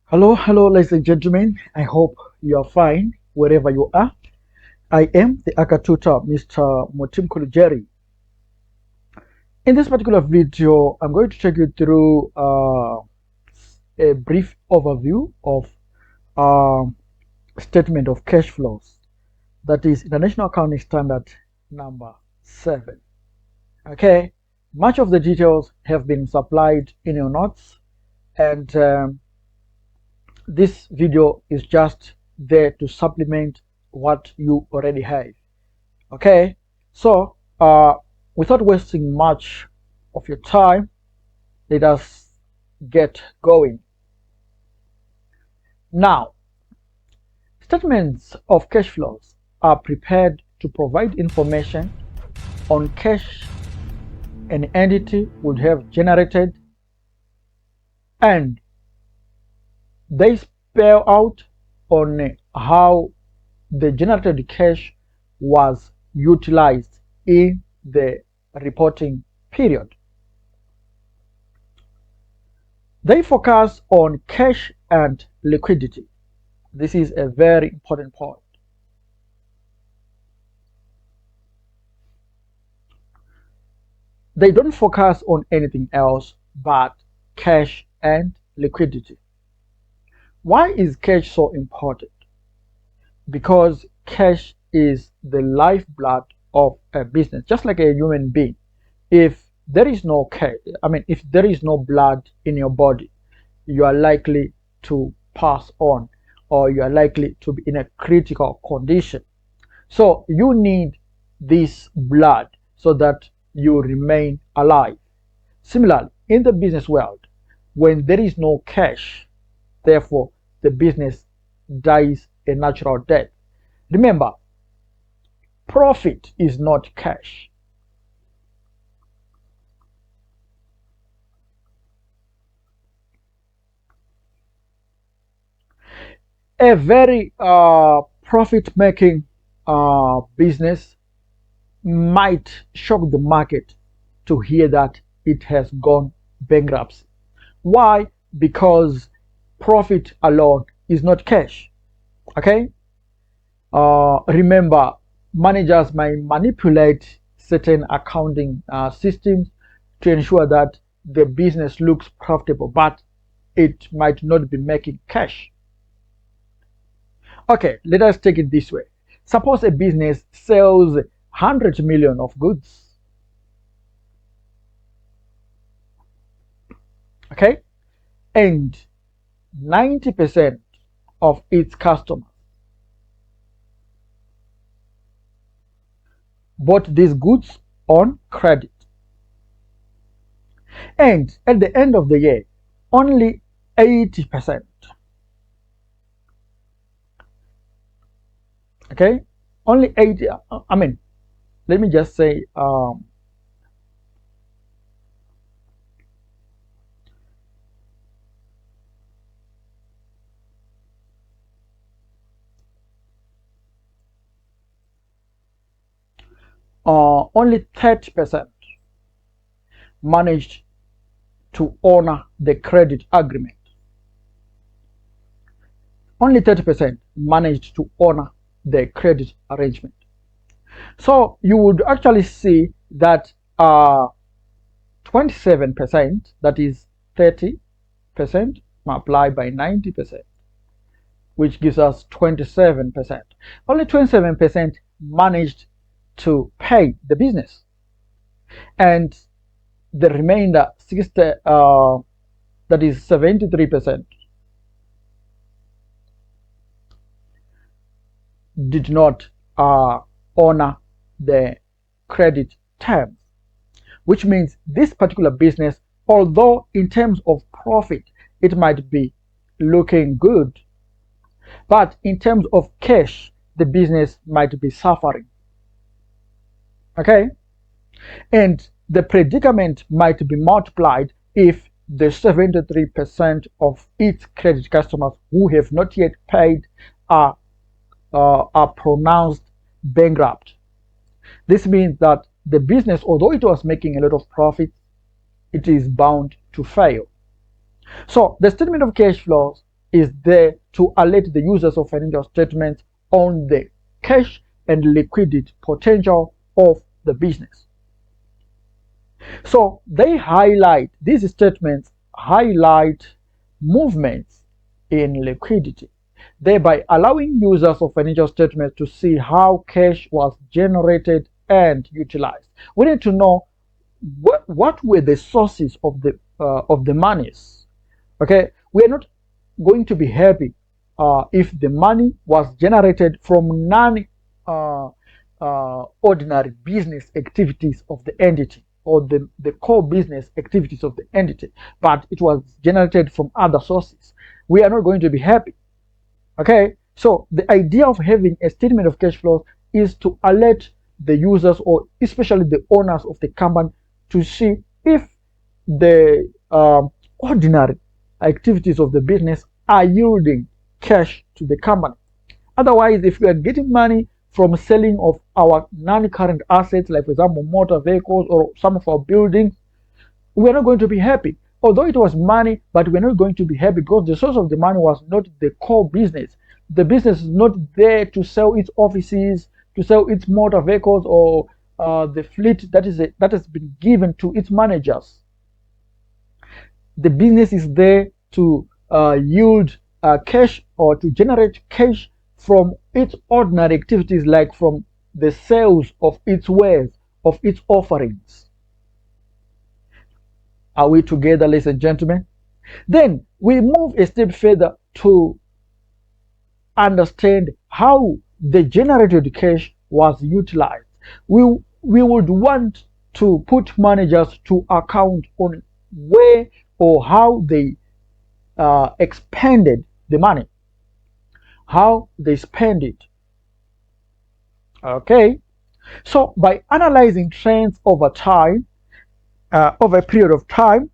Hello, ladies and gentlemen. I hope you are fine wherever you are. I am the Acca tutor, Mr. Motim Kulujeri. In this particular video, I'm going to take you through a brief overview of uh, statement of cash flows. That is International Accounting Standard number 7. Okay, much of the details have been supplied in your notes, and this video is just there to supplement what you already have. Okay, so without wasting much of your time, let us get going. Now, statements of cash flows are prepared to provide information on cash an entity would have generated, and they spell out on how the generated cash was utilized in the reporting period. They focus on cash and liquidity. This is a very important point. They don't focus on anything else but cash and liquidity. Why is cash so important? Because cash is the lifeblood of a business, just like a human being. If there is no cash, if there is no blood in your body, you are likely to pass on, or you are likely to be in a critical condition. So you need this blood so that you remain alive. Similarly, in the business world, when there is no cash, therefore the business dies a natural death. Remember, profit is not cash. A very profit-making business might shock the market to hear that it has gone bankrupt. Why? Because profit alone is not cash. Okay? Remember, managers might manipulate certain accounting systems to ensure that the business looks profitable, but it might not be making cash. Okay, let us take it this way. Suppose a business sells 100 million of goods. Okay? And 90% of its customers bought these goods on credit. And at the end of the year, only 80%. Okay? Only 80, let me just say, only 30% managed to honor the credit agreement. Only 30% managed to honor the credit arrangement. So you would actually see that 27%, that is 30%, multiplied by 90%, which gives us 27%. Only 27% managed to pay the business, and the remainder 60, that is 73%, did not honor the credit terms, which means this particular business, although in terms of profit it might be looking good, but in terms of cash the business might be suffering. Okay, and the predicament might be multiplied if the 73% of its credit customers who have not yet paid are pronounced bankrupt. This means that the business, although it was making a lot of profit, it is bound to fail. So the statement of cash flows is there to alert the users of financial statements on the cash and liquidity potential of the business. So these statements highlight movements in liquidity, thereby allowing users of financial statements to see how cash was generated and utilized. We need to know what were the sources of the monies. Okay, we are not going to be happy if the money was generated from non uh, ordinary business activities of the entity, or the core business activities of the entity, but it was generated from other sources. We are not going to be happy. Okay, so the idea of having a statement of cash flows is to alert the users, or especially the owners of the company, to see if the ordinary activities of the business are yielding cash to the company. Otherwise, if we are getting money from selling of our non-current assets, like for example motor vehicles or some of our buildings, we are not going to be happy. Although it was money, but we're not going to be happy because the source of the money was not the core business. The business is not there to sell its offices, to sell its motor vehicles, or the fleet that has been given to its managers. The business is there to yield cash, or to generate cash from its ordinary activities, like from the sales of its wares, of its offerings. Are we together, ladies and gentlemen? Then we move a step further to understand how the generated cash was utilized. We would want to put managers to account on where or how they expended the money, how they spend it. Okay, so by analyzing trends over time, over a period of time,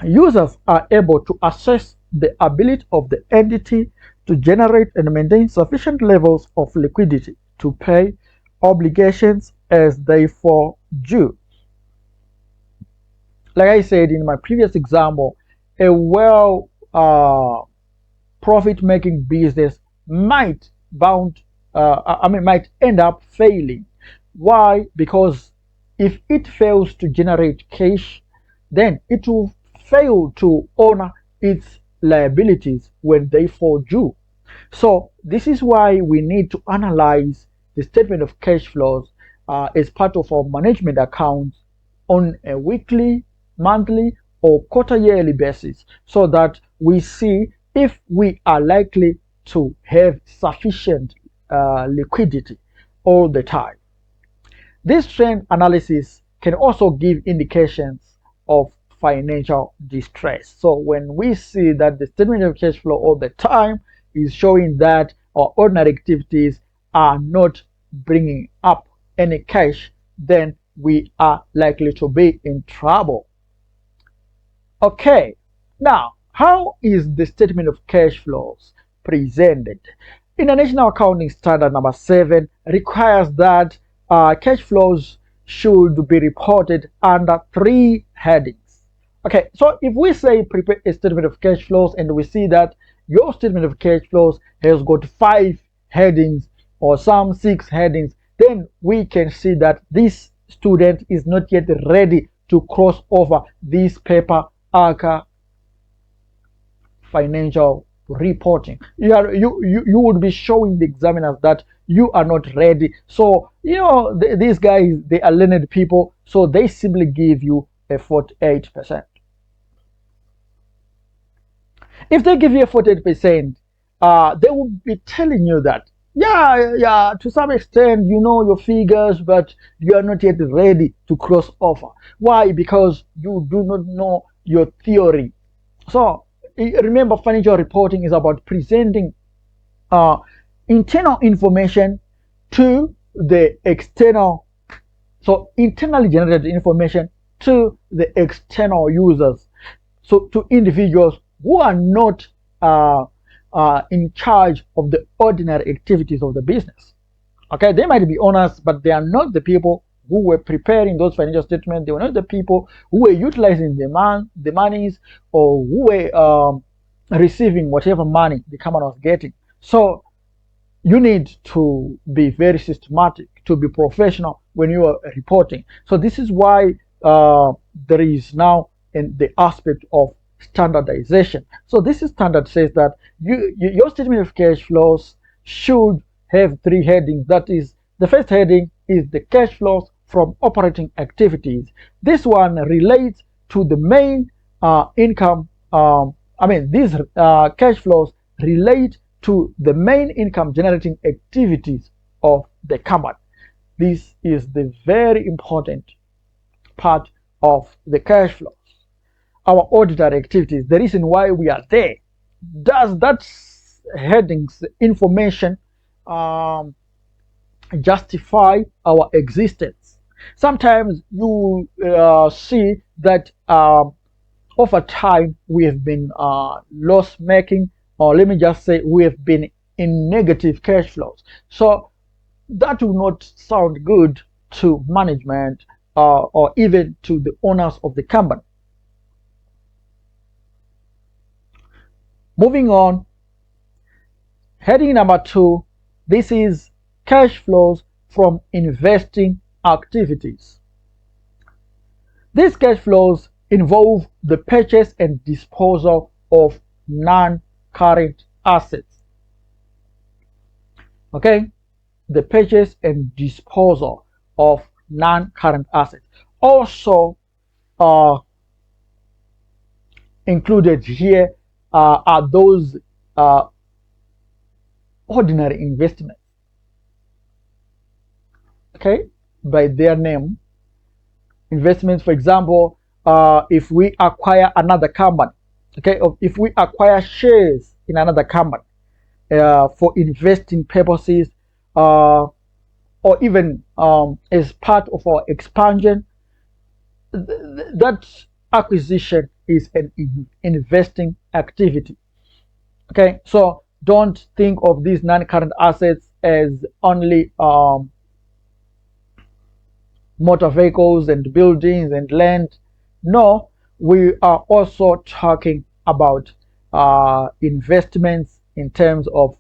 users are able to assess the ability of the entity to generate and maintain sufficient levels of liquidity to pay obligations as they fall due. Like I said in my previous example, a profit-making business might might end up failing. Why? Because if it fails to generate cash, then it will fail to honor its liabilities when they fall due. So this is why we need to analyze the statement of cash flows as part of our management accounts on a weekly, monthly, or quarter yearly basis, so that we see if we are likely to have sufficient liquidity all the time. This trend analysis can also give indications of financial distress. So when we see that the statement of cash flow all the time is showing that our ordinary activities are not bringing up any cash, then we are likely to be in trouble. Okay, now how is the statement of cash flows presented? International Accounting Standard number 7 requires that cash flows should be reported under 3 headings. Okay, so if we say prepare a statement of cash flows and we see that your statement of cash flows has got 5 headings or some 6 headings, then we can see that this student is not yet ready to cross over this paper Acca financial reporting. You would be showing the examiners that you are not ready. So these guys, they are learned people, so they simply give you a 48%. If they give you a 48%, they will be telling you that yeah, to some extent you know your figures, but you are not yet ready to cross over. Why? Because you do not know your theory. So remember, financial reporting is about presenting internal information to the external, so internally generated information to the external users, so to individuals who are not in charge of the ordinary activities of the business. Okay, they might be owners, but they are not the people who were preparing those financial statements. They were not the people who were utilizing the monies, or who were receiving whatever money the company was getting. So you need to be very systematic, to be professional when you are reporting. So this is why there is now in the aspect of standardization. So this standard says that your statement of cash flows should have three headings. That is, the first heading is the cash flows from operating activities. This one relates to the main income. These cash flows relate to the main income generating activities of the company. This is the very important part of the cash flows. Our auditory activities, the reason why we are there. Does that headings information um, justify our existence? Sometimes you see that over time we have been loss making, or let me just say we have been in negative cash flows. So that will not sound good to management or even to the owners of the company. Moving on, heading number 2, this is cash flows from investing activities. These cash flows involve the purchase and disposal of non-current assets. Okay, the purchase and disposal of non-current assets. Also included here are those ordinary investments. Okay, by their name, investments. For example, if we acquire another company, okay, or if we acquire shares in another company for investing purposes, or even as part of our expansion, that acquisition is an investing activity. Okay, so don't think of these non-current assets as only motor vehicles and buildings and land. No, we are also talking about investments in terms of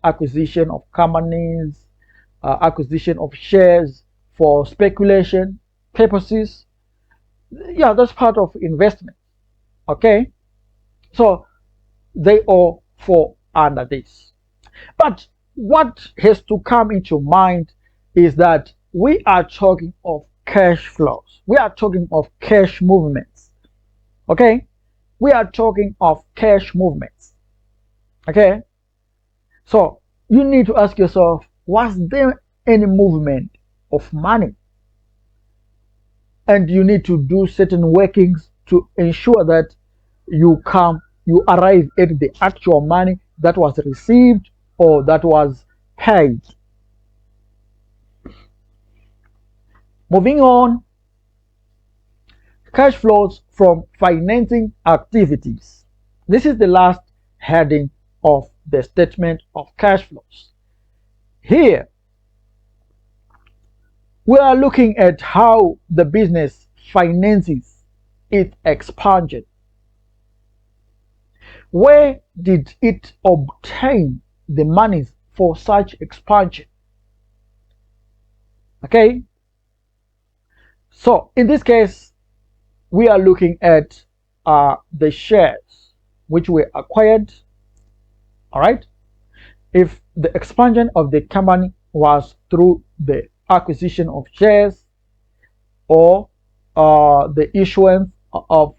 acquisition of companies, acquisition of shares for speculation purposes. Yeah, that's part of investment. Okay, so they all fall under this. But what has to come into mind is that we are talking of cash flows. We are talking of cash movements. Okay? We are talking of cash movements. Okay? So you need to ask yourself, was there any movement of money? And you need to do certain workings to ensure that you arrive at the actual money that was received or that was paid. Moving on, cash flows from financing activities. This is the last heading of the statement of cash flows. Here, we are looking at how the business finances its expansion. Where did it obtain the monies for such expansion? Okay, so in this case, we are looking at the shares which were acquired. All right, if the expansion of the company was through the acquisition of shares or the issuance of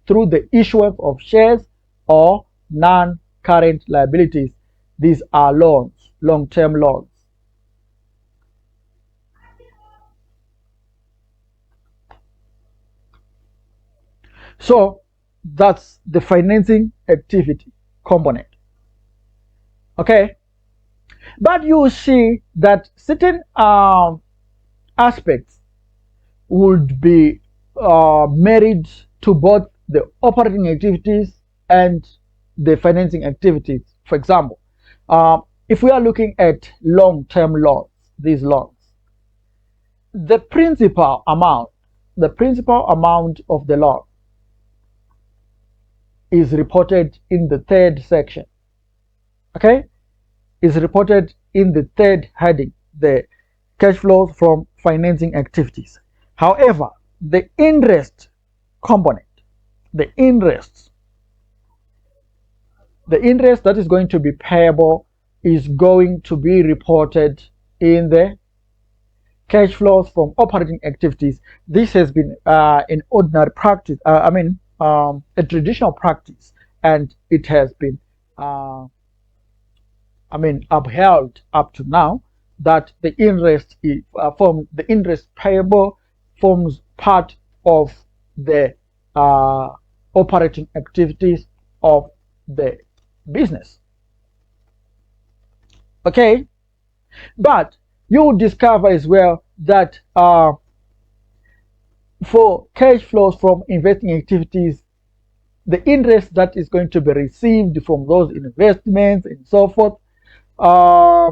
through the issuance of shares or non-current liabilities, these are loans, long-term loans. So that's the financing activity component. Okay, but you see that certain aspects would be married to both the operating activities and the financing activities. For example, if we are looking at long-term loans, these loans, the principal amount of the loan is reported in the third section. Okay, is reported in the third heading, the cash flows from financing activities. However, the interest component, the interest, the interest that is going to be payable is going to be reported in the cash flows from operating activities. This has been an ordinary practice, a traditional practice, and it has been, upheld up to now, that the interest from the interest payable forms part of the uh, operating activities of the business. Okay, but you will discover as well that for cash flows from investing activities, the interest that is going to be received from those investments and so forth, uh,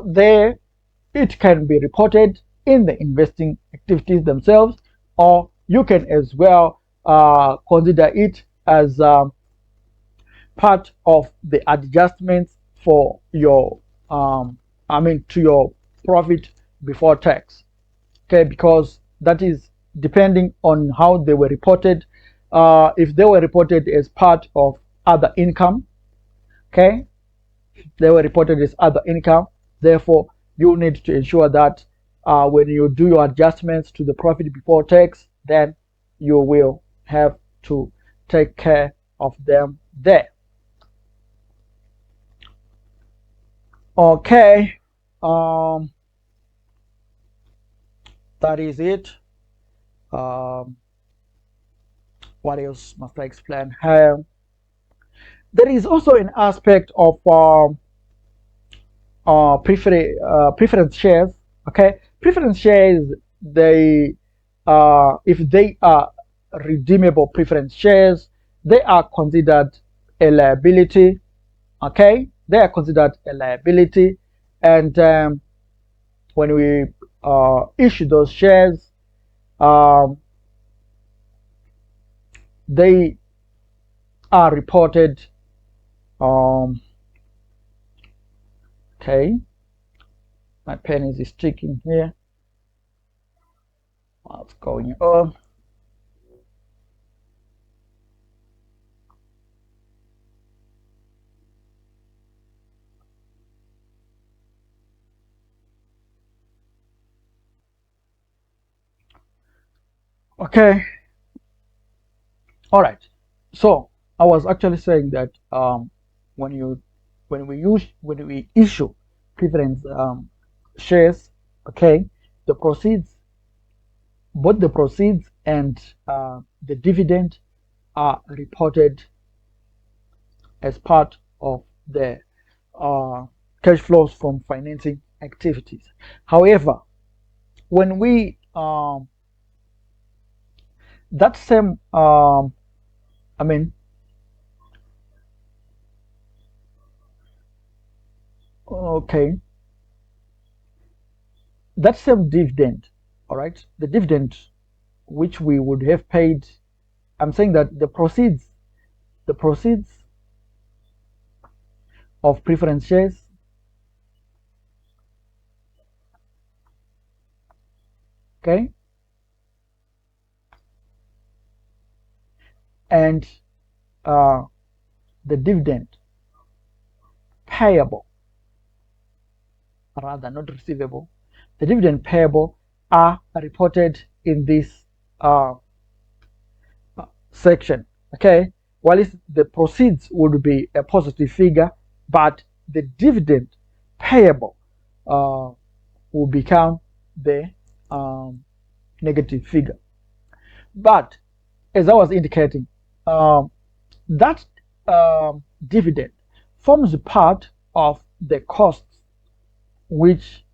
there it can be reported in the investing activities themselves, or you can as well consider it as part of the adjustments for your to your profit before tax. Okay, because that is depending on how they were reported. If they were reported as part of other income, okay, they were reported as other income. Therefore, you need to ensure that when you do your adjustments to the profit before tax, then you will have to take care of them there. Okay, that is it. Um, what else must I explain here? There is also an aspect of preference shares. Okay, preference shares, they if they are redeemable preference shares, they are considered a liability. Okay, they are considered a liability, and when we issue those shares, um, they are reported. Okay, my pen is sticking here. What's going on? Okay, all right. So I was actually saying that when you when we issue preference shares, okay, the proceeds, both the proceeds and the dividend are reported as part of the uh, cash flows from financing activities. However, when we that same I mean okay, that same dividend, all right, the dividend which we would have paid, I'm saying that the proceeds of preference shares, okay, and uh, the dividend payable, rather not receivable, the dividend payable are reported in this uh, section. Okay, while the proceeds would be a positive figure, but the dividend payable will become the negative figure. But as I was indicating, um, that dividend forms part of the costs which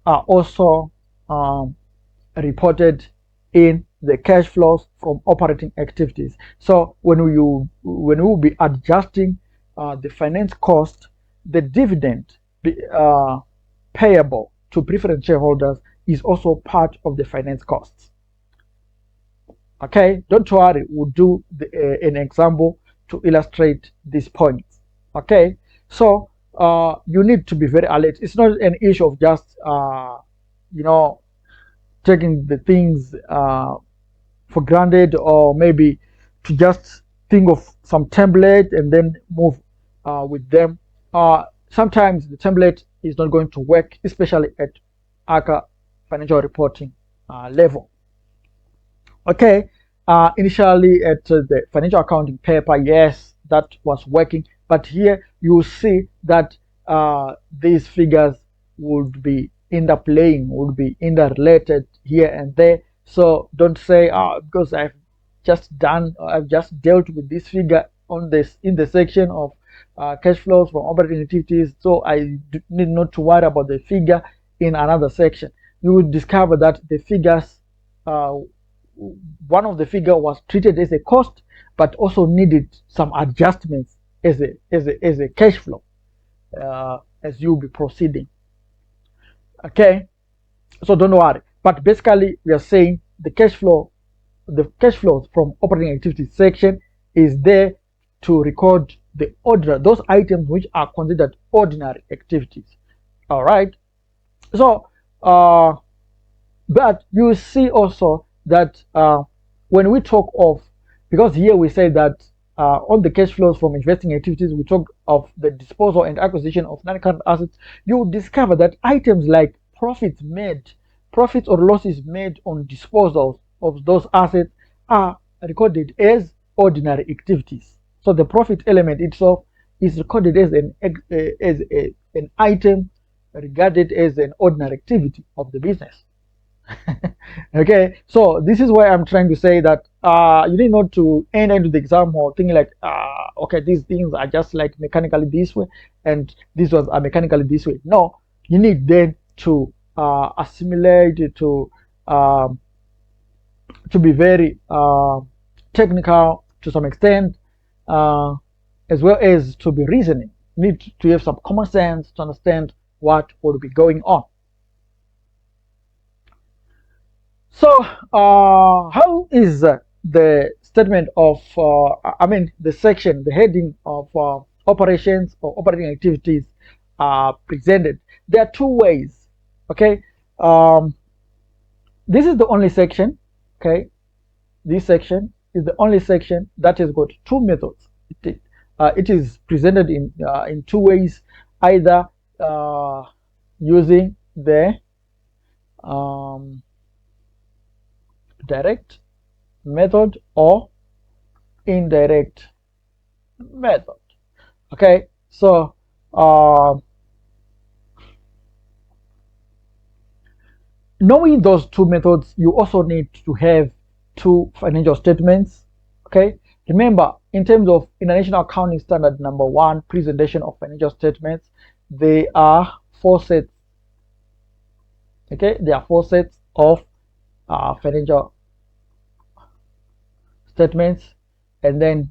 are also reported in the cash flows from operating activities. So when we will be adjusting the finance cost, the dividend payable to preference shareholders is also part of the finance costs. Okay, don't worry, we'll do an example to illustrate this point. Okay, so you need to be very alert. It's not an issue of just you know taking the things for granted, or maybe to just think of some template and then move with them. Sometimes the template is not going to work, especially at Acca financial reporting level. Okay, initially at the financial accounting paper, yes, that was working, but here you see that these figures would be interplaying, would be interrelated here and there. So don't say, oh, because I've just dealt with this figure on this in the section of cash flows from operating activities, so I need not to worry about the figure in another section. You will discover that the figures uh, one of the figure was treated as a cost, but also needed some adjustments as a cash flow as you'll be proceeding. Okay, so don't worry. But basically, we are saying the cash flows from operating activities section is there to record the ordinary, those items which are considered ordinary activities. All right. So but you see also that when we talk of, because here we say that on the cash flows from investing activities, we talk of the disposal and acquisition of non-current assets, you discover that items like profits or losses made on disposals of those assets are recorded as ordinary activities. So the profit element itself is recorded as an item regarded as an ordinary activity of the business. Okay, so this is why I'm trying to say that you need not to enter into the exam or think like okay, these things are just like mechanically this way and these ones are mechanically this way. No, you need then to assimilate, to be very technical to some extent, as well as to be reasoning. You need to have some common sense to understand what would be going on. So, how is the statement of, the section, the heading of operations or operating activities presented? There are two ways. Okay, this is the only section. Okay, this section is the only section that has got two methods. It is presented in two ways, either using the direct method or indirect method. Okay, so knowing those two methods, you also need to have two financial statements. Okay, remember, in terms of International Accounting Standard number 1, presentation of financial statements, there are 4 sets. Okay, there are 4 sets of financial statements, and then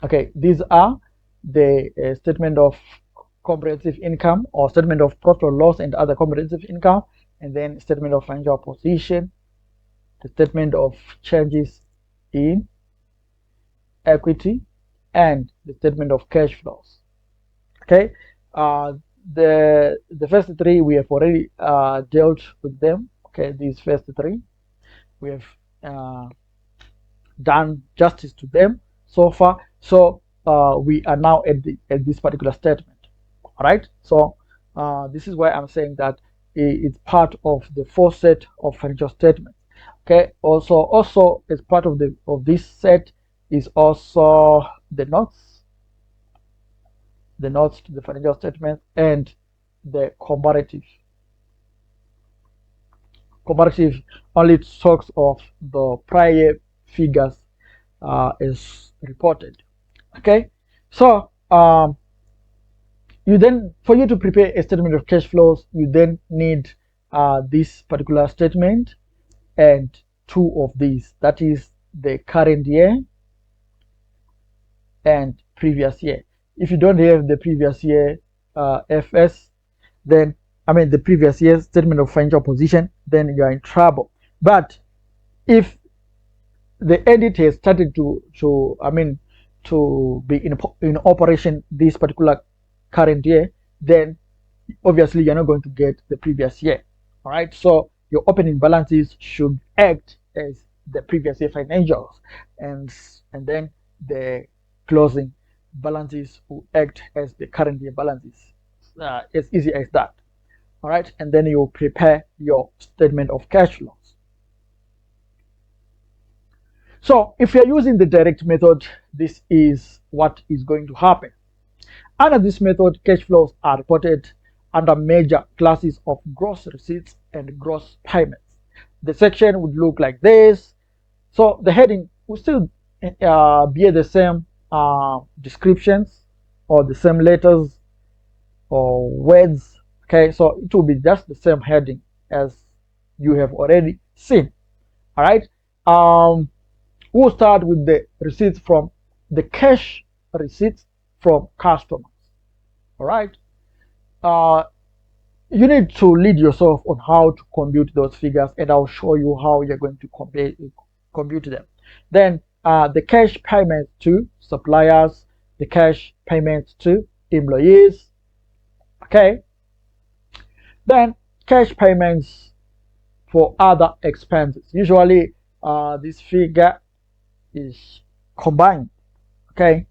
okay, these are the statement of comprehensive income, or statement of profit or loss and other comprehensive income, and then statement of financial position, the statement of changes in equity, and the statement of cash flows. Okay, the first 3 we have already dealt with them. Okay, these first 3 we have done justice to them so far. So we are now at this particular statement. All right. So this is why I'm saying that it's part of the 4 set of financial statements. Okay. Also as part of this set is also the notes to the financial statement and the comparative. Comparative only talks of the prior figures as reported. Okay, so you then, for you to prepare a statement of cash flows, you then need this particular statement and 2 of these, that is the current year and previous year. If you don't have the previous year FS, then the previous year's statement of financial position, then you are in trouble. But if the entity has started to be in operation this particular current year, then obviously you're not going to get the previous year. All right, so your opening balances should act as the previous year financials, and then the closing balances will act as the current year balances. As easy as that. All right, and then you prepare your statement of cash flows. So if you're using the direct method, this is what is going to happen. Under this method, cash flows are reported under major classes of gross receipts and gross payments. The section would look like this. So the heading will still bear the same descriptions or the same letters or words. Okay, so it will be just the same heading as you have already seen. All right. We'll start with the receipts from the cash receipts from customers. All right. You need to lead yourself on how to compute those figures, and I'll show you how you're going to compute them. Then the cash payments to suppliers, the cash payments to employees. Okay. Then cash payments for other expenses. Usually this figure is combined. Okay,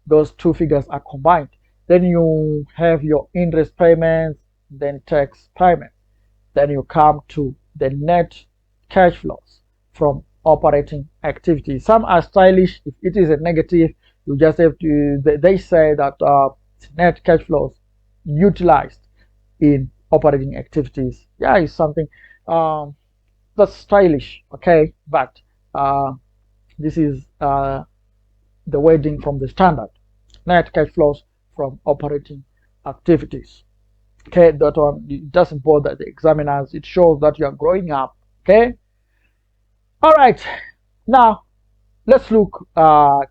those two figures are combined. Then you have your interest payments, then tax payments. Then you come to the net cash flows from operating activities. Some are stylish. If it is a negative, you just have to, they say that net cash flows utilized in operating activities. Yeah, it's something that's stylish. Okay, but this is the wording from the standard. Net cash flows from operating activities. Okay, that one, it doesn't bother the examiners. It shows that you are growing up. Okay. All right. Now, let's look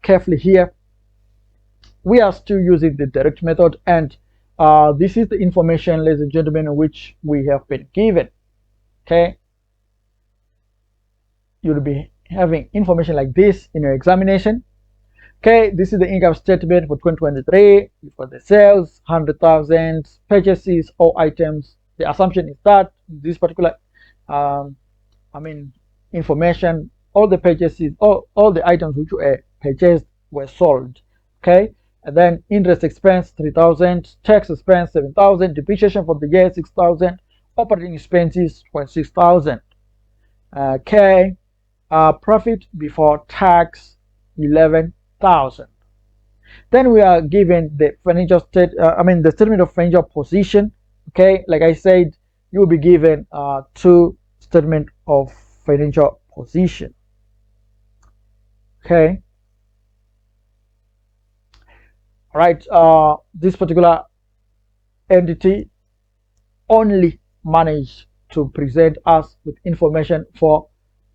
carefully here. We are still using the direct method, and this is the information, ladies and gentlemen, which we have been given. Okay. You'll be having information like this in your examination. Okay, this is the income statement for 2023 for the sales, 100,000, purchases, all items. The assumption is that this particular, information, all the purchases, all the items which were purchased were sold. Okay, and then interest expense 3,000, tax expense 7,000, depreciation for the year 6,000, operating expenses 6,000. Okay, profit before tax 11,000. Then we are given the financial the statement of financial position. Okay, like I said, you will be given two statement of financial position. Okay. All right. This particular entity only managed to present us with information for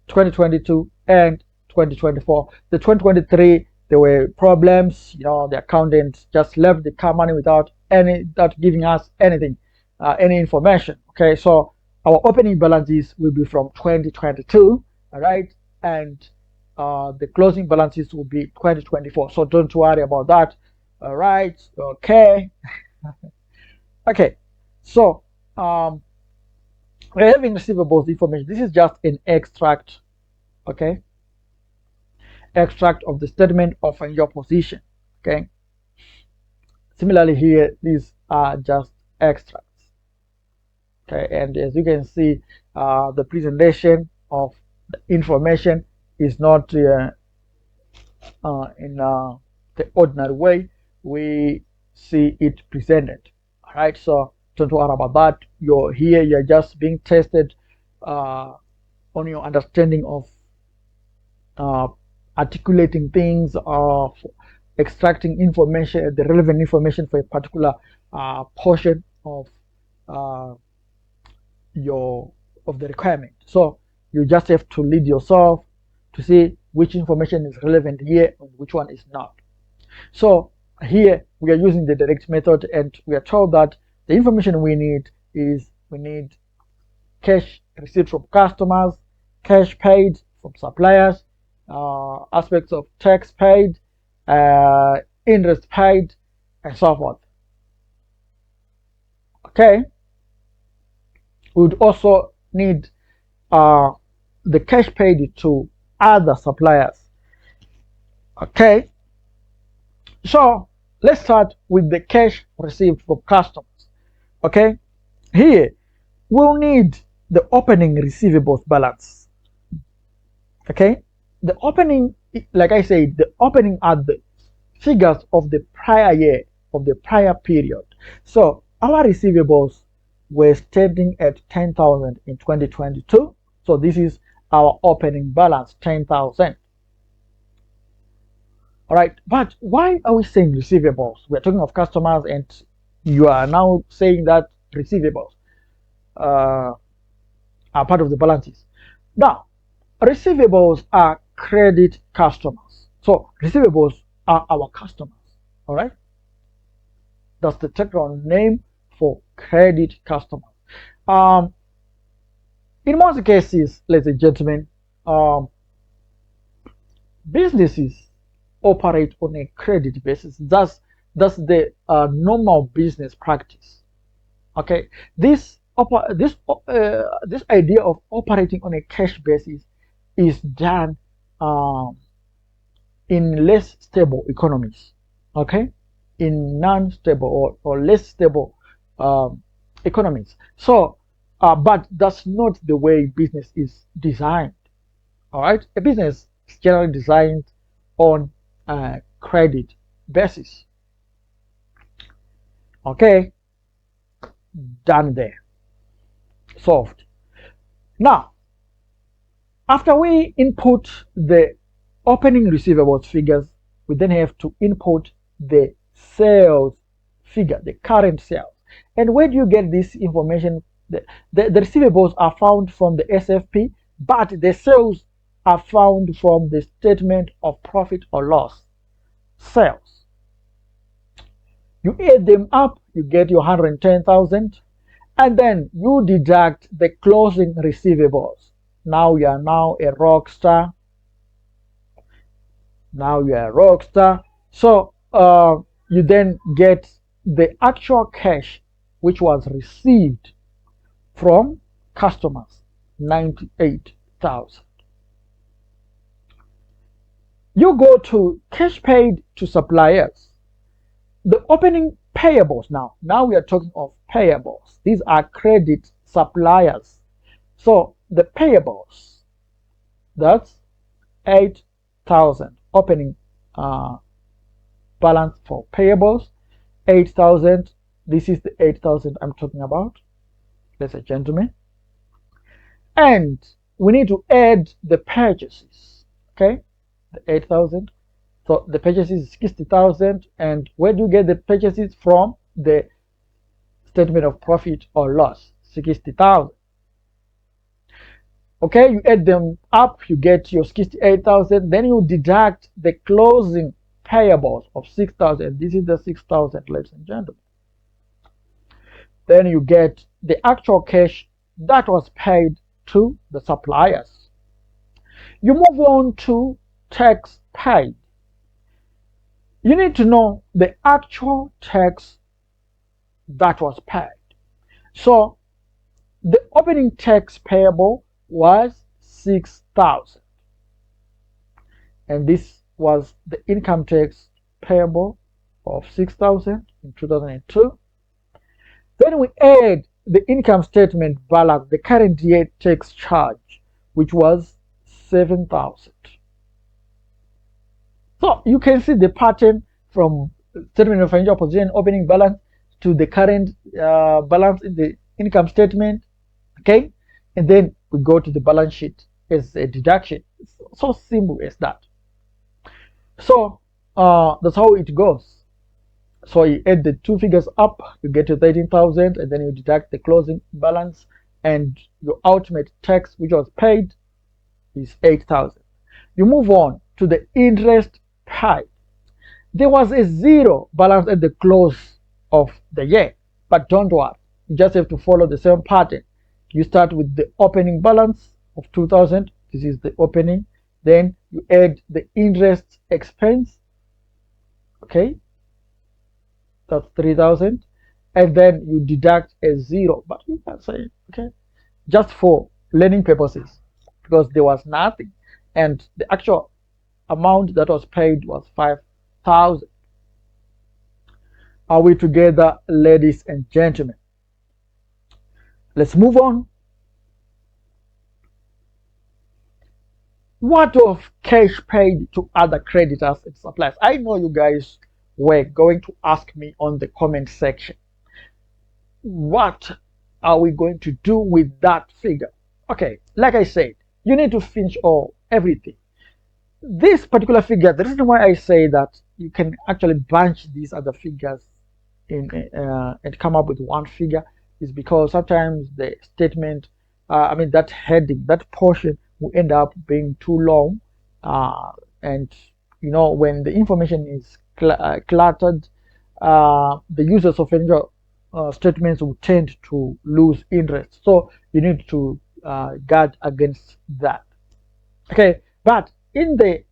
2022 and 2024. The 2023, there were problems. The accountant just left the company without giving us anything, any information. Okay, so our opening balances will be from 2022. All right, and the closing balances will be 2024. So don't worry about that. All right. Okay. Okay. So we're having receivables information. This is just an extract. Okay, extract of the statement of financial position. Okay, similarly here, these are just extracts. Okay, and as you can see, the presentation of the information is not in the ordinary way we see it presented. All right, so don't worry about that. You're just being tested on your understanding of articulating things, of extracting information, the relevant information for a particular portion of the requirement. So you just have to lead yourself to see which information is relevant here and which one is not. So here we are using the direct method, and we are told that the information we need is cash received from customers, cash paid from suppliers, aspects of tax paid, uh, interest paid, and so forth. Okay, we would also need the cash paid to other suppliers. Okay, so let's start with the cash received from customers. Okay, here we'll need the opening receivables balance. Okay, the opening, like I said, the opening are the figures of the prior year, of the prior period. So our receivables were standing at 10,000 in 2022. So this is our opening balance, 10,000. All right, but why are we saying receivables? We're talking of customers, and you are now saying that receivables are part of the balances. Now, receivables are credit customers. So receivables are our customers. All right, that's the technical name for credit customers. Um, in most cases, ladies and gentlemen, businesses operate on a credit basis. That's the normal business practice. Okay, this idea of operating on a cash basis is done in less stable economies. Okay, in non-stable or less stable economies. So, but that's not the way business is designed. All right, a business is generally designed on a credit basis. Okay, done there, solved. Now, after we input the opening receivables figures, we then have to input the sales figure, the current sales. And where do you get this information? The receivables are found from the SFP, but the sales are found from the statement of profit or loss. Sales. You add them up, you get your 110,000, and then you deduct the closing receivables. Now you are now a rock star. Now you are a rock star. So you then get the actual cash which was received from customers, 98,000. You go to cash paid to suppliers. The opening payables now we are talking of payables. These are credit suppliers. So the payables, that's 8,000 opening balance for payables. 8,000. This is the 8,000 I'm talking about, ladies and gentlemen. And we need to add the purchases. Okay, the 8,000. So the purchases is 60,000. And where do you get the purchases from? The statement of profit or loss, 60,000. Okay, you add them up, you get your 68,000. Then you deduct the closing payables of 6,000. This is the 6,000, ladies and gentlemen. Then you get the actual cash that was paid to the suppliers. You move on to tax paid. You need to know the actual tax that was paid. So the opening tax payable was 6,000, and this was the income tax payable of 6,000 in 2002. Then we add the income statement balance, the current year tax charge, which was 7,000. So you can see the pattern from statement of financial position opening balance to the current balance in the income statement. Okay, and then we go to the balance sheet as a deduction. It's so simple as that. So that's how it goes. So you add the two figures up, you get to 13,000, and then you deduct the closing balance, and your ultimate tax which was paid is 8,000. You move on to the interest paid. There was a zero balance at the close of the year, but don't worry, you just have to follow the same pattern. You start with the opening balance, of 2000. This is the opening. Then you add the interest expense. Okay, that's 3000. And then you deduct a zero. But you can say, okay, just for learning purposes, because there was nothing. And the actual amount that was paid was 5,000. Are we together, ladies and gentlemen? Let's move on. What of cash paid to other creditors and suppliers? I know you guys were going to ask me on the comment section, what are we going to do with that figure? Okay, like I said, you need to finish all everything. This particular figure, the reason why I say that you can actually bunch these other figures in and come up with one figure is because sometimes the statement, that heading, that portion will end up being too long, and when the information is cluttered, the users of financial statements will tend to lose interest. So you need to guard against that. Okay, but in the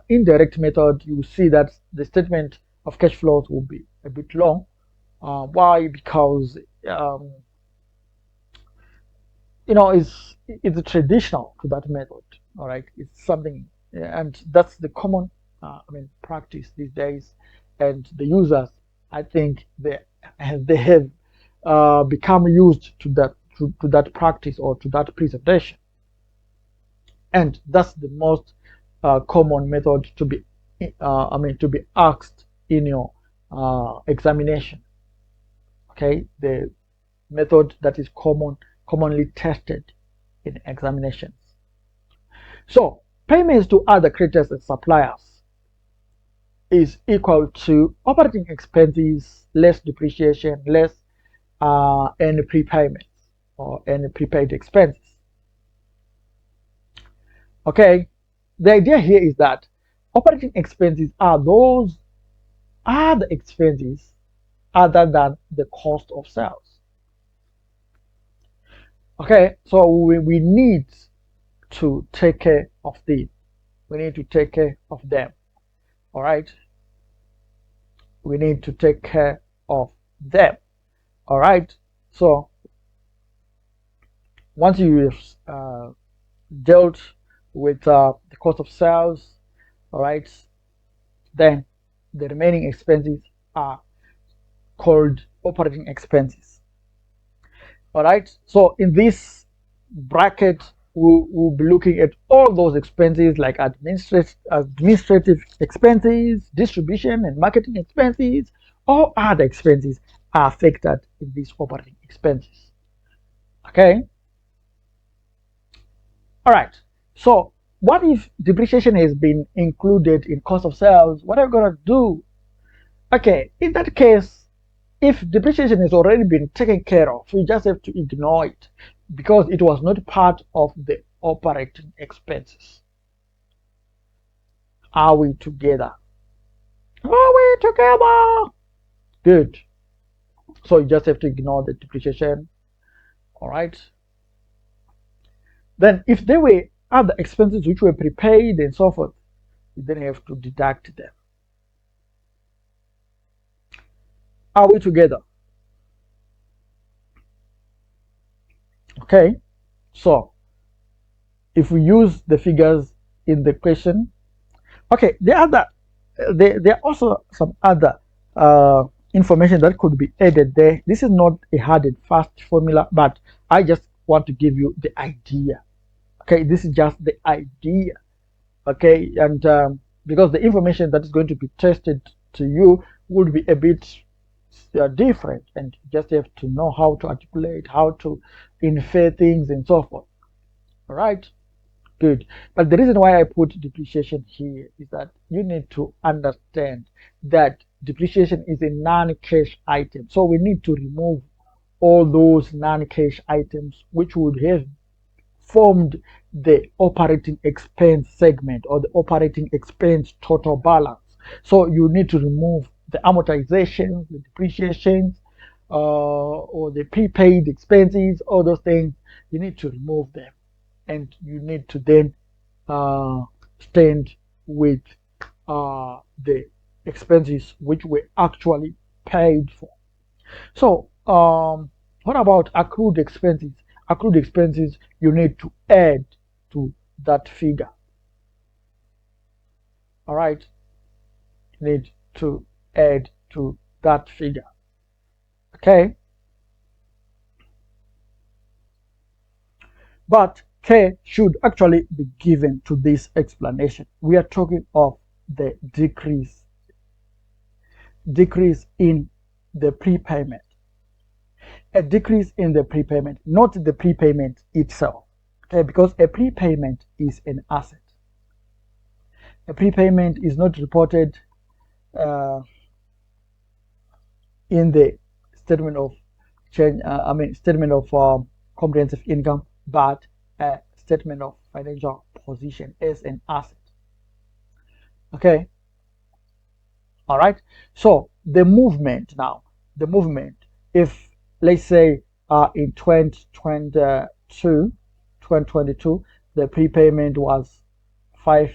indirect method, you see that the statement of cash flows will be a bit long. Why? Because it's traditional to that method. All right, it's something, and that's the common practice these days, and the users, I think they have become used to that practice or to that presentation, and that's the most common method to be to be asked in your examination. Okay, the method that is commonly tested in examinations. So payments to other creditors and suppliers is equal to operating expenses less depreciation less any prepayments or any prepaid expenses. Okay, the idea here is that operating expenses are those other expenses other than the cost of sales. Okay, so we need to take care of these. We need to take care of them. All right, we need to take care of them. All right, so once you have dealt with the cost of sales, all right, then the remaining expenses are called operating expenses. All right, so in this bracket we'll be looking at all those expenses like administrative expenses, distribution and marketing expenses. All other expenses are affected in these operating expenses. Okay, all right, so what if depreciation has been included in cost of sales? What are we going to do? Okay, in that case, if depreciation has already been taken care of, we just have to ignore it because it was not part of the operating expenses. Are we together? Are we together? Good. So you just have to ignore the depreciation. All right. Then if there were other expenses which were prepaid and so forth, you then have to deduct them. Are we together? Okay, so if we use the figures in the question, okay, there are also some other information that could be added there. This is not a hard and fast formula, but I just want to give you the idea. Okay, this is just the idea. Okay, and because the information that is going to be tested to you would be a bit different, and you just have to know how to articulate, how to infer things and so forth. All right, good. But the reason why I put depreciation here is that you need to understand that depreciation is a non-cash item, so we need to remove all those non-cash items which would have formed the operating expense segment or the operating expense total balance. So you need to remove the amortizations, the depreciations, or the prepaid expenses, all those things. You need to remove them. and you need to then stand with the expenses which were actually paid for. So, what about accrued expenses? Accrued expenses you need to add to that figure. All right, you need to add to that figure. Okay, but care should actually be given to this explanation. We are talking of the decrease in the prepayment, a decrease in the prepayment, not the prepayment itself. Okay, because a prepayment is an asset. A prepayment is not reported uh, in the statement of change. Statement of comprehensive income, but a statement of financial position as an asset. Okay, all right. So the movement now, the movement. If let's say in 2022, the prepayment was $5,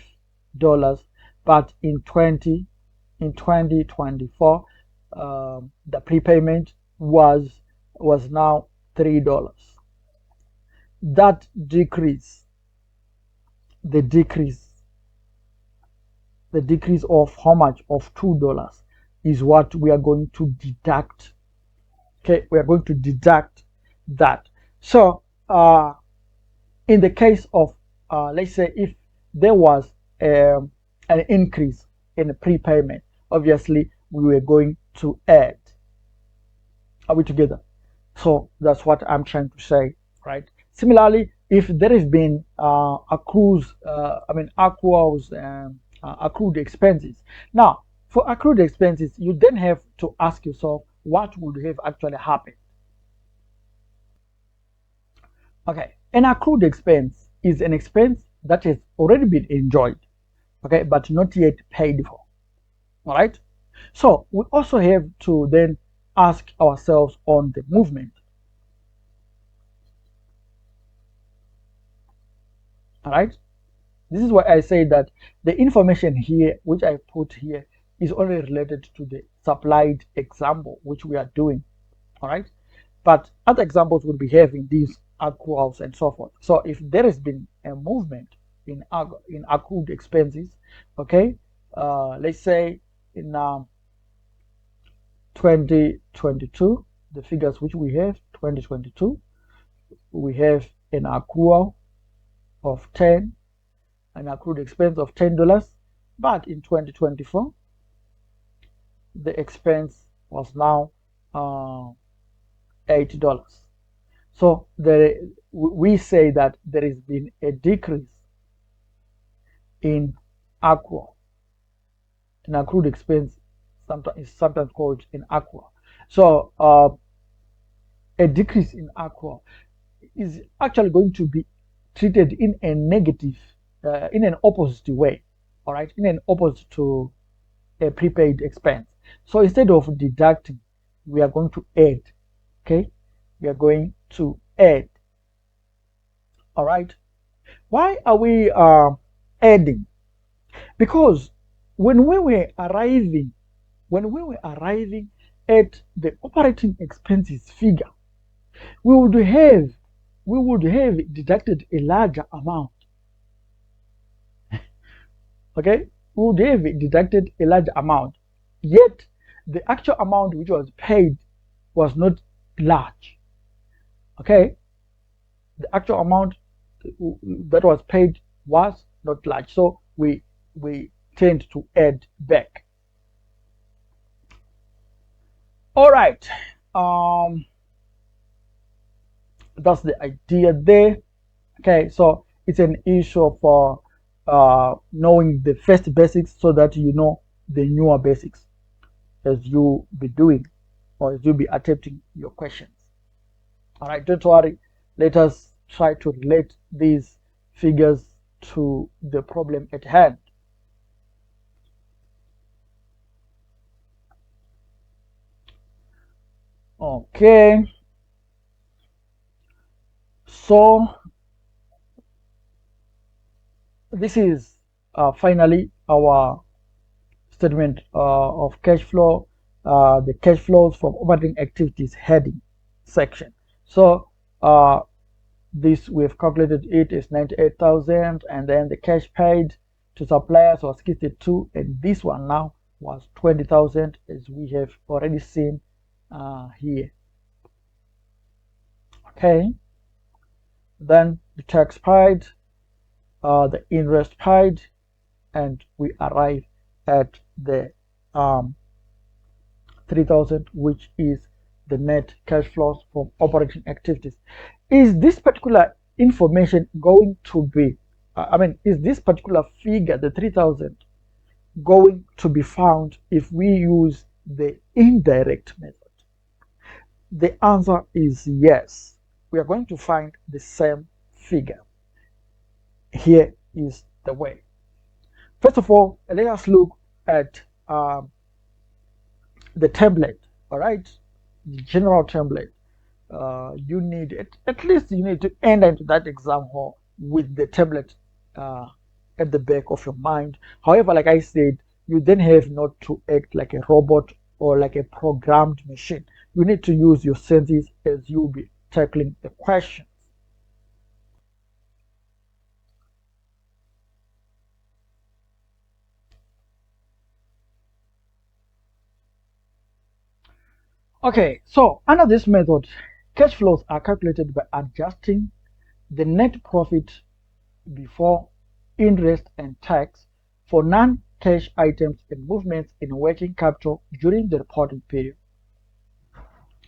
but in 2024, the prepayment was now $3. That decrease, the decrease, the decrease of how much, of $2, is what we are going to deduct. Okay, we are going to deduct that. So in the case of let's say if there was an increase in the prepayment, obviously we were going to add. Are we together? So that's what I'm trying to say, right? Similarly, if there has been accrued expenses. Now, for accrued expenses, you then have to ask yourself what would have actually happened. Okay, an accrued expense is an expense that has already been enjoyed, okay, but not yet paid for. All right. So we also have to then ask ourselves on the movement. All right. This is why I say that the information here, which I put here, is only related to the supplied example which we are doing. All right. But other examples will be having these accruals and so forth. So if there has been a movement in accrued expenses, okay, let's say in 2022, the figures which we have, 2022, we have an accrual of 10, an accrued expense of $10, but in 2024, the expense was now $8. So we say that there has been a decrease in accrual. An accrued expense is sometimes called an accrual. So a decrease in accrual is actually going to be treated in a negative, in an opposite way. All right, in an opposite to a prepaid expense. So instead of deducting, we are going to add. Okay, we are going to add. All right. Why are we adding? Because when we were arriving at the operating expenses figure, we would have deducted a larger amount. Okay, we would have deducted a large amount, yet the actual amount which was paid was not large. Okay, the actual amount that was paid was not large, so we tend to add back. All right, that's the idea there. Okay, so it's an issue for knowing the first basics so that you know the newer basics as you be doing or as you be attempting your questions. All right, don't worry. Let us try to relate these figures to the problem at hand. Okay, so this is finally our statement of cash flow, the cash flows from operating activities heading section. So this we've calculated it is 98,000, and then the cash paid to suppliers was 62, and this one now was 20,000, as we have already seen here. Okay, then the tax paid, the interest paid, and we arrive at the 3,000, which is the net cash flows from operating activities. Is this particular information going to be, is this particular figure, the 3,000, going to be found if we use the indirect method? The answer is yes. We are going to find the same figure. Here is the way. First of all, let us look at the template. All right, the general template. You need it, at least you need to enter into that exam hall with the template at the back of your mind. However, like I said, you then have not to act like a robot or like a programmed machine. You need to use your senses as you'll be tackling the questions. Okay, so under this method, cash flows are calculated by adjusting the net profit before interest and tax for non-cash items and movements in working capital during the reporting period.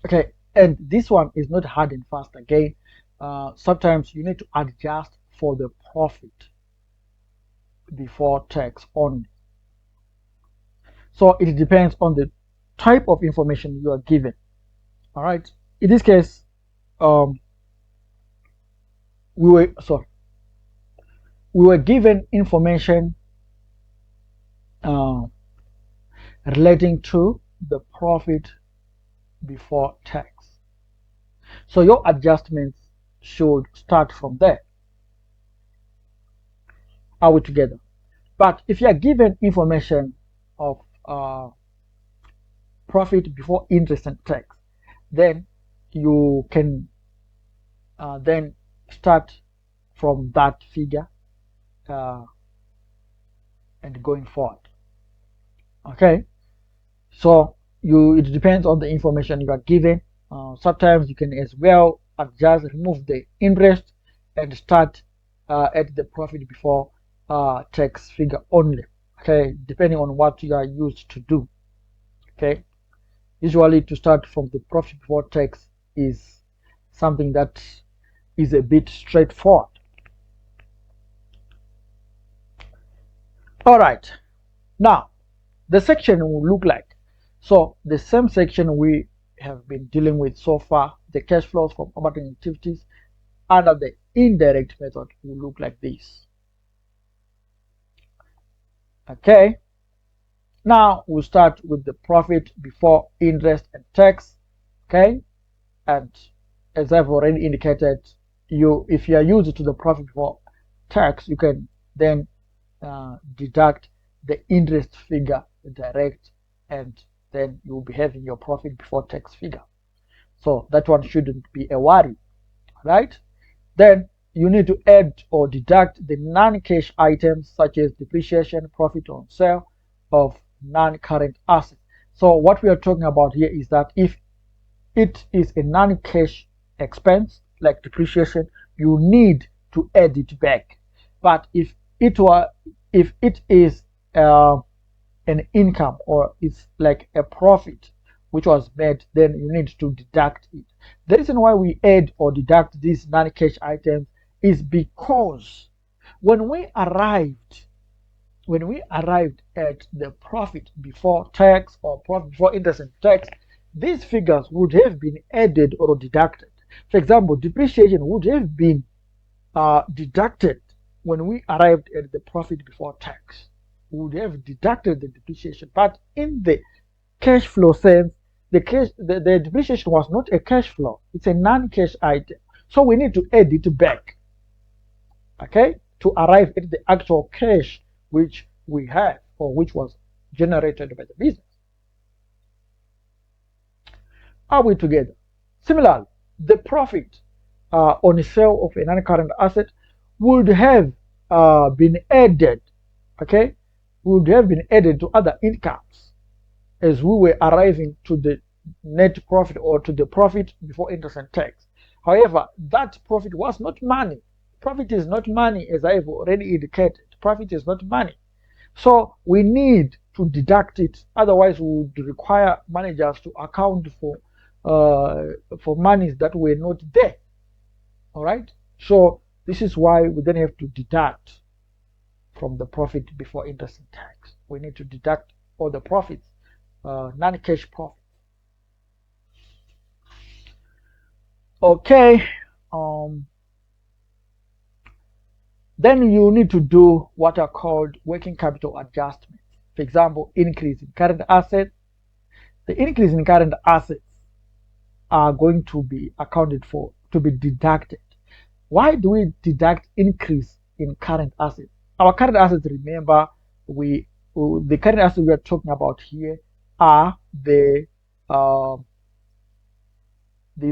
Okay, and this one is not hard and fast again. Sometimes you need to adjust for the profit before tax only. So it depends on the type of information you are given. All right. In this case, we were given information relating to the profit before tax. So your adjustments should start from there. Are we together? But if you are given information of profit before interest and tax, then you can then start from that figure and going forward. Okay, so it depends on the information you are given. Sometimes you can as well adjust, remove the interest, and start at the profit before tax figure only. Okay, depending on what you are used to do. Okay, usually to start from the profit before tax is something that is a bit straightforward. All right, now the section will look like, so the same section we have been dealing with so far, the cash flows from operating activities under the indirect method will look like this. Okay, now we'll start with the profit before interest and tax. Okay, and as I've already indicated, if you are used to the profit before tax, you can then deduct the interest figure direct, and then you'll be having your profit before tax figure. So that one shouldn't be a worry, right? Then you need to add or deduct the non-cash items such as depreciation, profit on sale of non-current assets. So what we are talking about here is that if it is a non-cash expense like depreciation, you need to add it back. But if it is an income, or it's like a profit which was made, then you need to deduct it. The reason why we add or deduct these non-cash items is because when we arrived at the profit before tax or profit before interest and tax, these figures would have been added or deducted. For example, depreciation would have been deducted when we arrived at the profit before tax. We would have deducted the depreciation, but in the cash flow sense, the depreciation was not a cash flow, it's a non-cash item, so we need to add it back. Okay, to arrive at the actual cash which we have or which was generated by the business. Are we together? Similarly, the profit on the sale of a non-current asset would have been added, okay, would have been added to other incomes as we were arriving to the net profit or to the profit before interest and tax. However, that profit was not money. Profit is not money, as I've already indicated. Profit is not money. So we need to deduct it. Otherwise, we would require managers to account for monies that were not there. All right. So this is why we then have to deduct from the profit before interest and tax. We need to deduct all the profits, non-cash profits. Okay. Then you need to do what are called working capital adjustments. For example, increase in current assets. The increase in current assets are going to be accounted for, to be deducted. Why do we deduct increase in current assets? Our current assets, remember, the current assets we are talking about here are these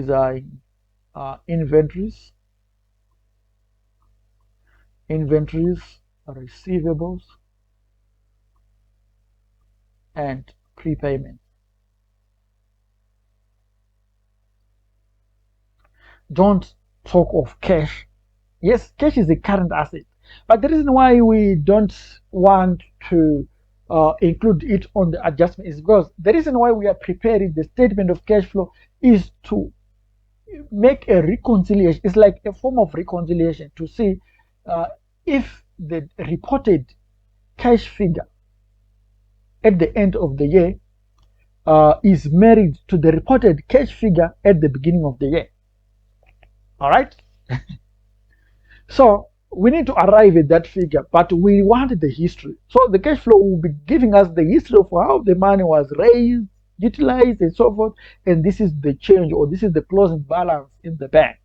are inventories, receivables, and prepayment. Don't talk of cash. Yes, cash is a current asset, but the reason why we don't want to include it on the adjustment is because the reason why we are preparing the statement of cash flow is to make a reconciliation. It's like a form of reconciliation to see if the reported cash figure at the end of the year is married to the reported cash figure at the beginning of the year. All right. So we need to arrive at that figure, but we want the history. So the cash flow will be giving us the history of how the money was raised, utilized, and so forth. And this is the change, or this is the closing balance in the bank.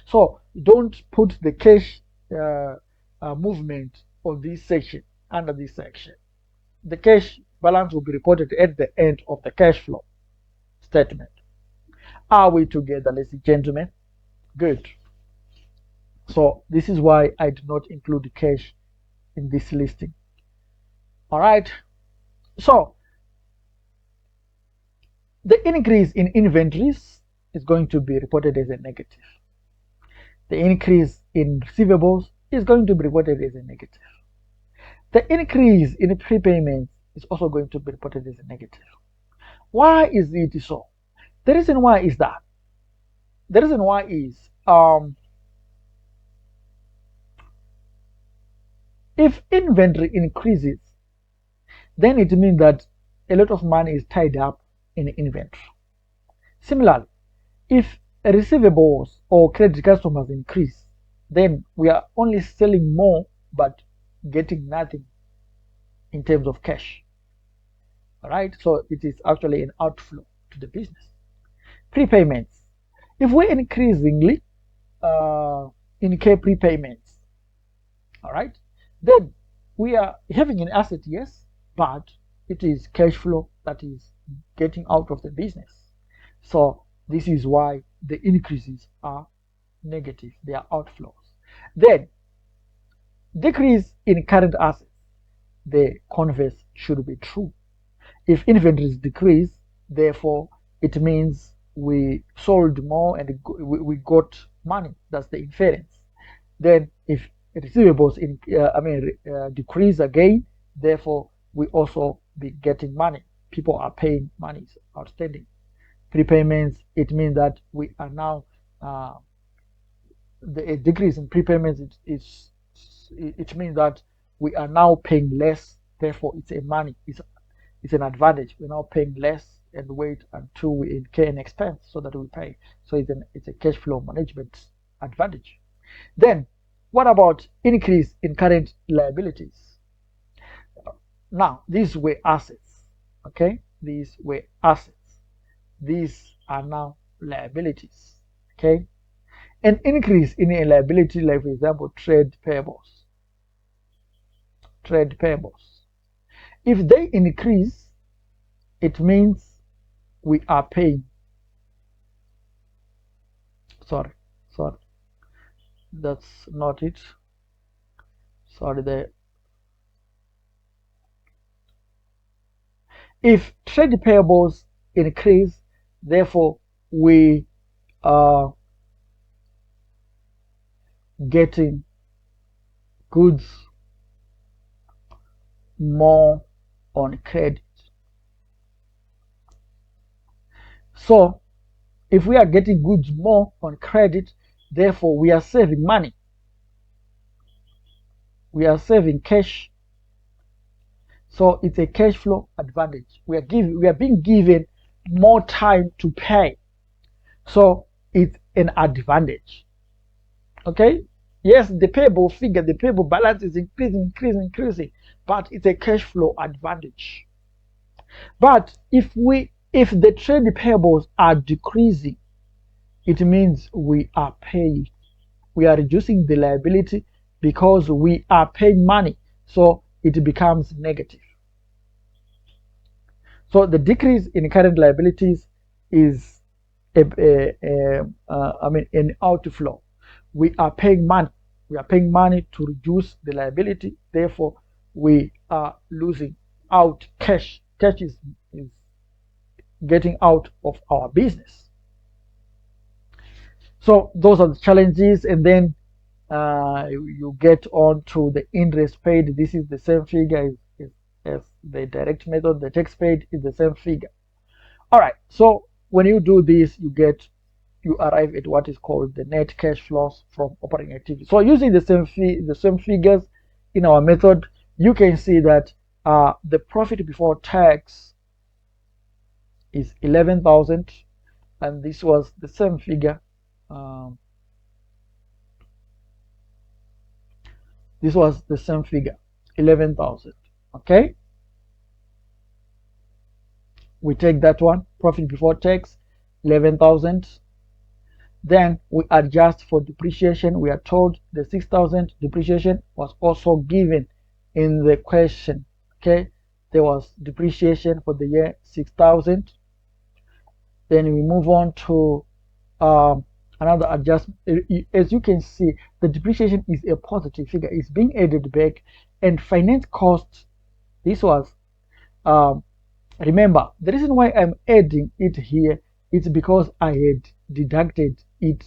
So don't put the cash movement on this section, under this section. The cash balance will be reported at the end of the cash flow statement. Are we together, ladies and gentlemen? Good. So this is why I do not include cash in this listing. All right. So the increase in inventories is going to be reported as a negative. The increase in receivables is going to be reported as a negative. The increase in prepayments is also going to be reported as a negative. Why is it so? The reason why is that if inventory increases, then it means that a lot of money is tied up in inventory. Similarly, if receivables or credit customers increase, then we are only selling more but getting nothing in terms of cash. All right, so it is actually an outflow to the business. Prepayments. If we increasingly incur prepayments, all right, then we are having an asset, yes, but it is cash flow that is getting out of the business. So this is why the increases are negative, they are outflows. Then decrease in current assets, the converse should be true. If inventories decrease, therefore it means we sold more and we got money. That's the inference. Then if receivables decrease again, therefore we also be getting money. People are paying money outstanding. Prepayments, it means that we are now the decrease in prepayments. It means that we are now paying less. Therefore, it's a money. It's an advantage. We're now paying less and wait until we incur an expense so that we pay. So it's a cash flow management advantage. Then, what about increase in current liabilities? Now, these were assets. Okay, these were assets. These are now liabilities. Okay, an increase in a liability, like for example, trade payables. trade payables. If they increase, it means we are paying. Sorry, that's not it. Sorry, there. If trade payables increase, therefore we are getting goods more on credit. So if we are getting goods more on credit, therefore we are saving money. We are saving cash. So it's a cash flow advantage. We are being given more time to pay. So it's an advantage. Okay? Yes, the payable figure, the payable balance is increasing, but it's a cash flow advantage. But if the trade payables are decreasing, it means we are paying. We are reducing the liability because we are paying money, so it becomes negative. So the decrease in current liabilities is an outflow. We are paying money. We are paying money to reduce the liability. Therefore, we are losing out cash. Cash is getting out of our business. So those are the challenges, and then you get on to the interest paid. This is the same figure as the direct method. The tax paid is the same figure. All right. So when you do this, you arrive at what is called the net cash flows from operating activity. So using the same figures in our method, you can see that the profit before tax is 11,000, and this was the same figure. This was the same figure, 11,000. Okay, we take that one, profit before tax, 11,000. Then we adjust for depreciation. We are told the 6,000 depreciation was also given in the question. Okay, there was depreciation for the year 6,000. Then we move on to another adjustment. As you can see, the depreciation is a positive figure. It's being added back, and finance costs. This was remember, the reason why I'm adding it here is because I had deducted it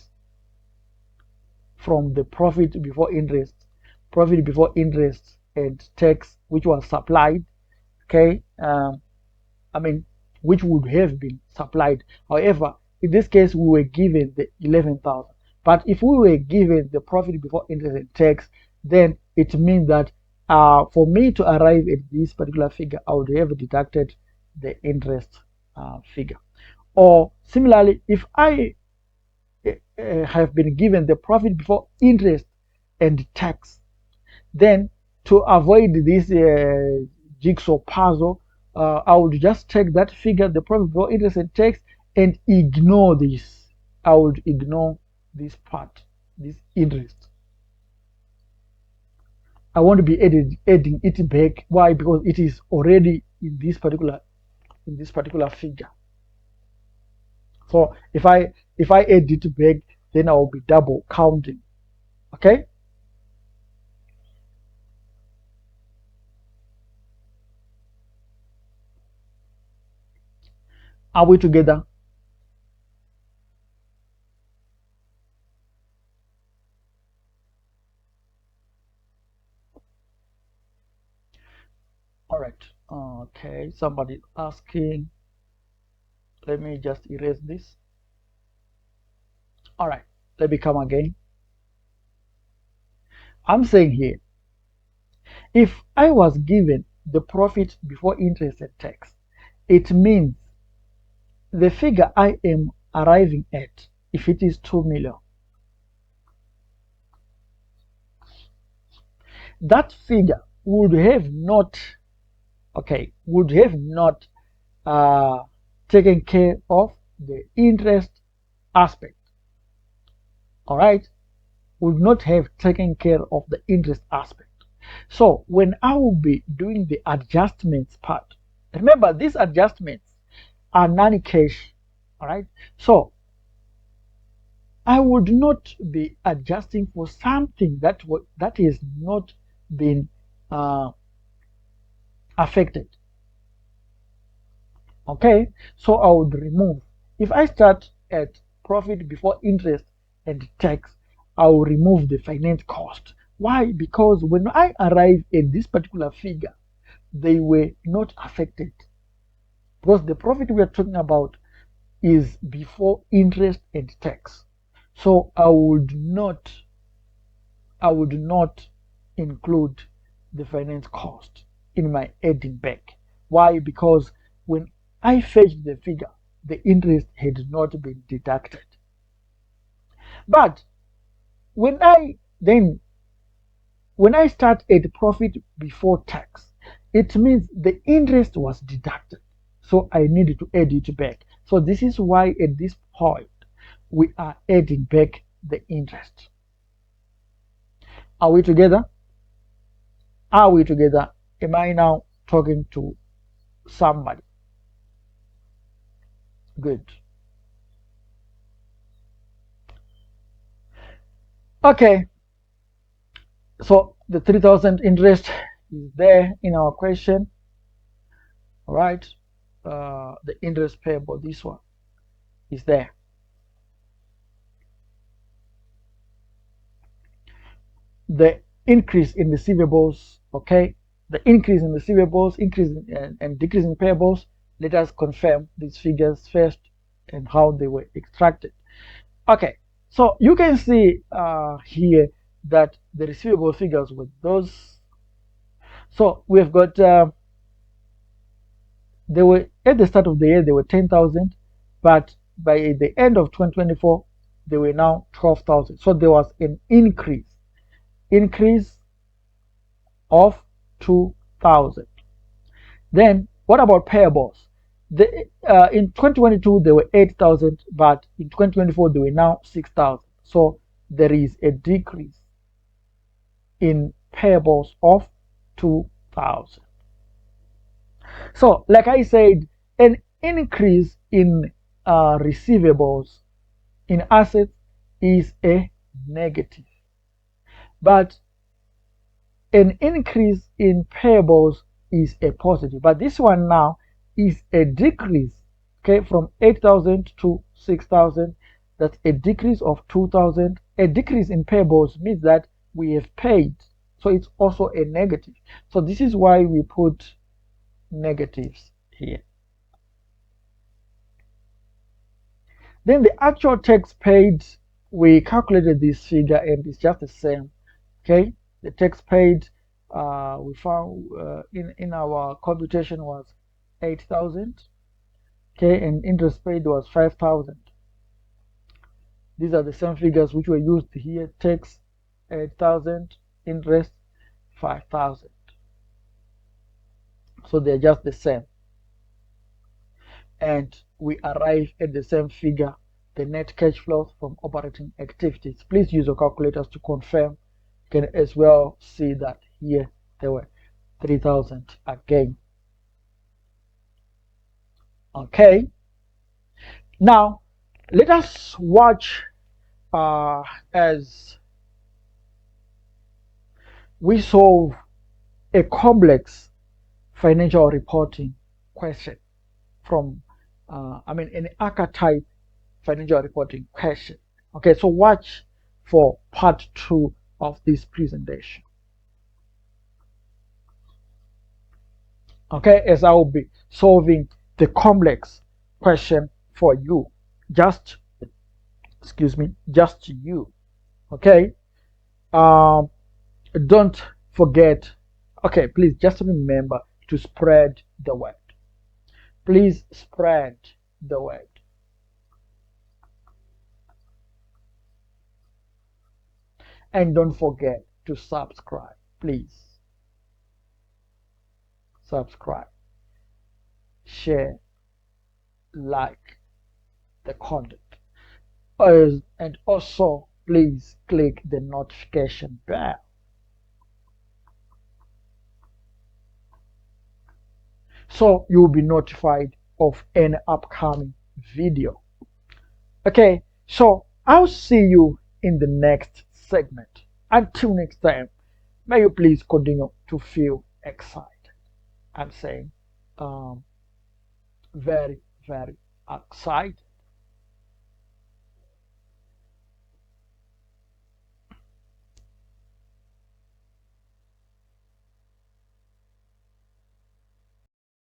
from the profit before interest and tax, which was supplied. Okay, which would have been supplied. However, in this case, we were given the 11,000. But if we were given the profit before interest and tax, then it means that for me to arrive at this particular figure, I would have deducted the interest figure. Or similarly, if I have been given the profit before interest and tax, then to avoid this jigsaw puzzle, I would just take that figure, the profit before interest and tax, and ignore this. I would ignore this part, this interest. I want to be adding it back. Why? Because it is already in this particular figure. So if I add it back, then I will be double counting. Okay. Are we together? All right. Okay. Somebody asking. Let me just erase this. All right. Let me come again. I'm saying here, if I was given the profit before interest and tax, it means the figure I am arriving at, if it is 2 million, that figure would have not taken care of the interest aspect. All right, would not have taken care of the interest aspect. So when I will be doing the adjustments part, remember these adjustments are non-cash. All right. So I would not be adjusting for something that is not been uh, affected. Okay, so I would remove. If I start at profit before interest and tax, I will remove the finance cost. Why? Because when I arrive at this particular figure, they were not affected. Because the profit we are talking about is before interest and tax. So I would not include the finance cost in my adding back. Why? Because when I fetched the figure, the interest had not been deducted. But when I then when I start at profit before tax, it means the interest was deducted. So I needed to add it back. So this is why at this point we are adding back the interest. Are we together? Are we together? Am I now talking to somebody? Good. Okay, so the 3,000 interest is there in our question. All right, the interest payable, this one is there. The increase in receivables, okay, the increase in receivables, increase and decrease in payables. Let us confirm these figures first and how they were extracted. Okay, so you can see here that the receivable figures were those. So we've got they were at the start of the year they were 10,000, but by the end of 2024 they were now 12,000. So there was an increase of 2,000. Then what about payables? In 2022 they were 8,000, but in 2024 they were now 6,000. So there is a decrease in payables of 2,000. So, like I said, an increase in receivables in assets is a negative, but an increase in payables is a positive. But this one now is a decrease, okay, from 8,000 to 6,000. That's a decrease of 2,000. A decrease in payables means that we have paid, so it's also a negative. So this is why we put negatives here. Then the actual tax paid, we calculated this figure and it's just the same. Okay, the tax paid we found in our computation was 8,000. Okay, and interest paid was 5,000. These are the same figures which were used here. Tax 8,000, interest 5,000. So they're just the same. And we arrive at the same figure, the net cash flows from operating activities. Please use your calculators to confirm. You can as well see that here there were 3,000 again. Okay, now let us watch as we solve a complex financial reporting question from an Acca type financial reporting question. Okay, so watch for part 2 of this presentation. Okay, as I will be solving the complex question for you, just you. Okay, don't forget. Okay, please just remember to spread the word. Please spread the word. And don't forget to subscribe. Please subscribe, share, like the content. And also please click the notification bell. so you'll be notified of any upcoming video. Okay, so I'll see you in the next segment. Until next time, may you please continue to feel excited. I'm saying um, very, very excited.